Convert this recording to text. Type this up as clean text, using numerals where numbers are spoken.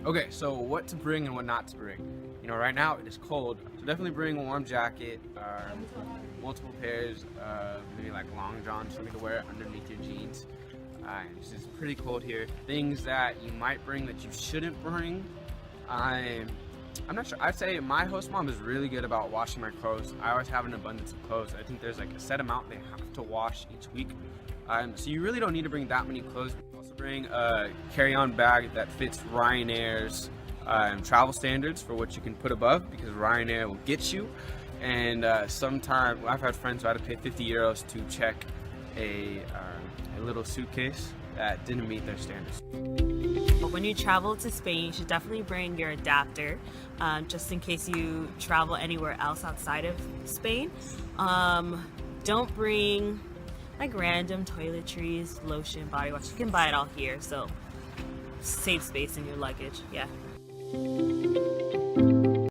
Okay, so what to bring and what not to bring. Right now it is cold, so definitely bring a warm jacket, multiple pairs, maybe like long johns for me to wear underneath your jeans. It's just pretty cold here. Things that you might bring that you shouldn't bring. I'm not sure. I'd say my host mom is really good about washing my clothes. I always have an abundance of clothes. I think there's like a set amount they have to wash each week. So you really don't need to bring that many clothes. Also bring a carry-on bag that fits Ryanair's travel standards for what you can put above, because Ryanair will get you. And sometimes I've had friends who had to pay 50 euros to check a little suitcase that didn't meet their standards. When you travel to Spain, you should definitely bring your adapter, just in case you travel anywhere else outside of Spain. Don't bring like random toiletries, lotion, body wash. You can buy it all here, so save space in your luggage. Yeah.